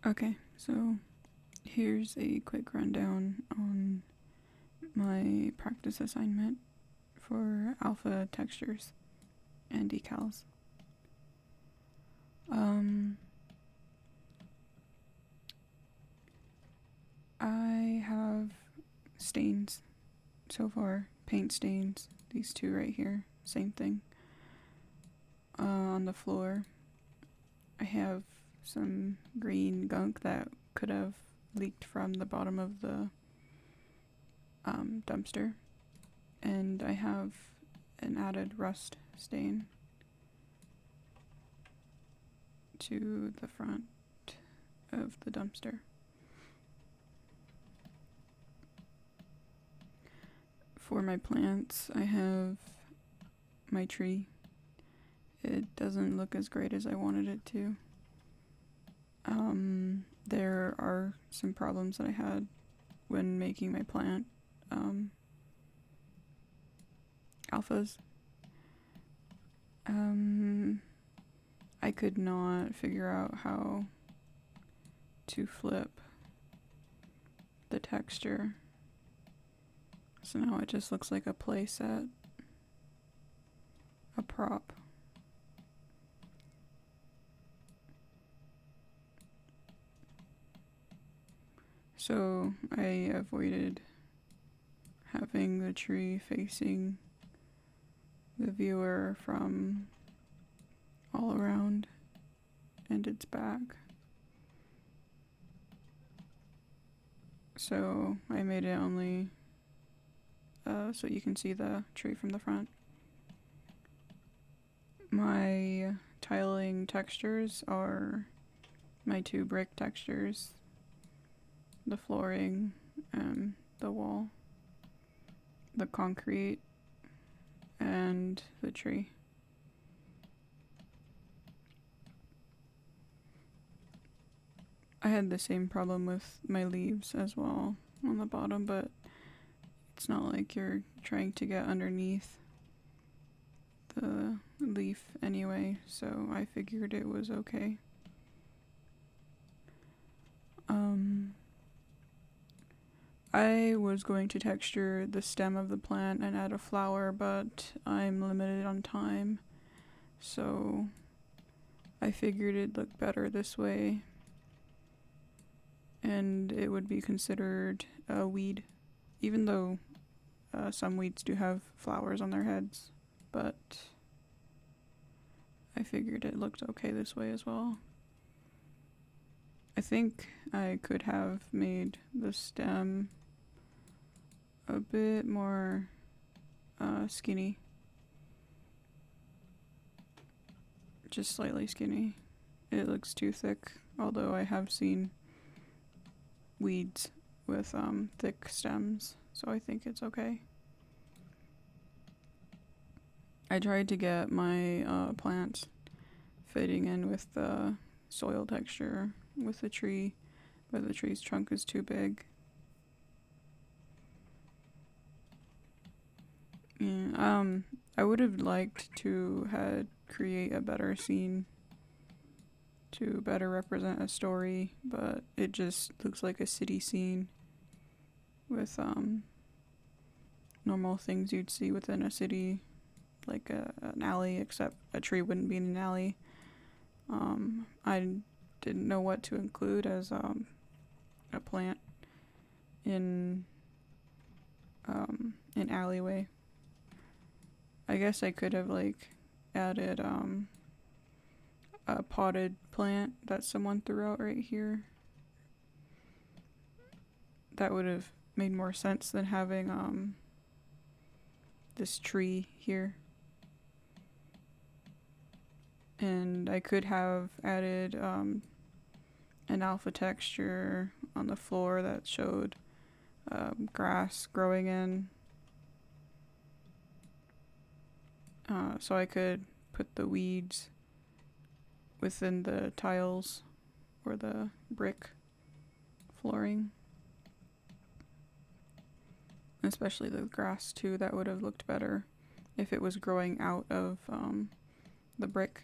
Okay, so here's a quick rundown on my practice assignment for alpha textures and decals. I have stains so far, paint stains, these two right here, same thing. On the floor, I have some green gunk that could have leaked from the bottom of the dumpster, and I have an added rust stain to the front of the dumpster. For my plants, I have my tree. It doesn't look as great as I wanted it to. There are some problems that I had when making my plant alphas. I could not figure out how to flip the texture. So now it just looks like a playset, a prop. So I avoided having the tree facing the viewer from all around and its back. So I made it only so you can see the tree from the front. My tiling textures are my two brick textures, the flooring and the wall, the concrete, and the tree. I had the same problem with my leaves as well on the bottom, but it's not like you're trying to get underneath the leaf anyway, so I figured it was okay. I was going to texture the stem of the plant and add a flower, but I'm limited on time, so I figured it'd look better this way, and it would be considered a weed, even though some weeds do have flowers on their heads, but I figured it looked okay this way as well. I think I could have made the stem a bit more skinny. Just slightly skinny. It looks too thick, although I have seen weeds with thick stems, so I think it's okay. I tried to get my plants fitting in with the soil texture with the tree, but the tree's trunk is too big. Yeah, I would have liked to had create a better scene to better represent a story, but it just looks like a city scene with normal things you'd see within a city, like an alley, except a tree wouldn't be in an alley. I didn't know what to include as a plant in an alleyway. I guess I could have added a potted plant that someone threw out right here. That would have made more sense than having this tree here. And I could have added an alpha texture on the floor that showed grass growing in. So I could put the weeds within the tiles or the brick flooring. Especially the grass too, that would have looked better if it was growing out of the brick.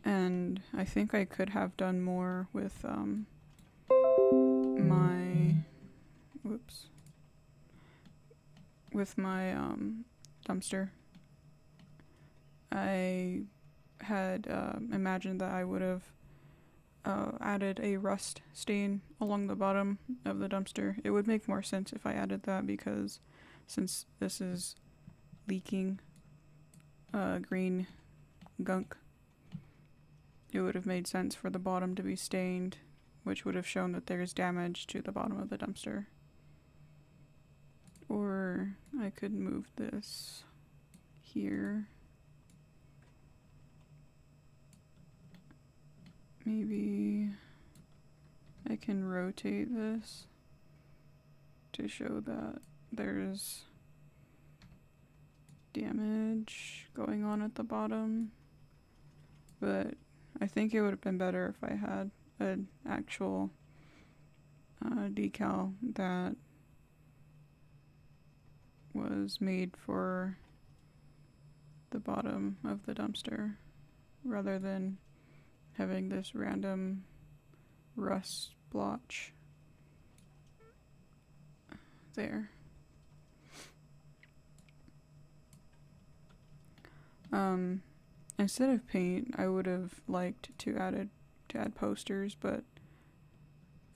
And I think I could have done more with my dumpster. I had imagined that I would have added a rust stain along the bottom of the dumpster. It would make more sense if I added that, because since this is leaking green gunk, it would have made sense for the bottom to be stained, which would have shown that there's damage to the bottom of the dumpster. Or I could move this here. Maybe I can rotate this to show that there's damage going on at the bottom. But I think it would have been better if I had an actual decal that was made for the bottom of the dumpster, rather than having this random rust blotch there. Instead of paint, I would have liked to add posters, but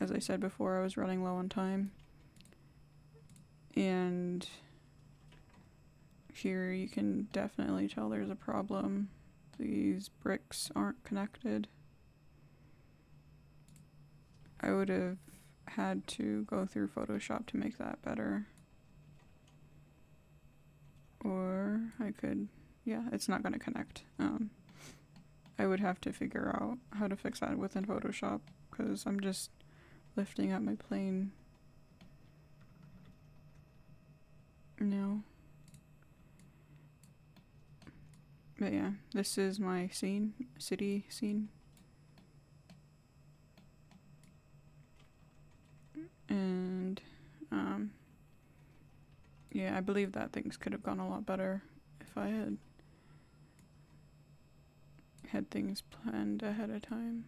as I said before, I was running low on time. And here you can definitely tell there's a problem. These bricks aren't connected. I would have had to go through Photoshop to make that better. Or I could, yeah, it's not going to connect. I would have to figure out how to fix that within Photoshop, because I'm just lifting up my plane now. But yeah, this is my city scene. And, yeah, I believe that things could have gone a lot better if I had things planned ahead of time.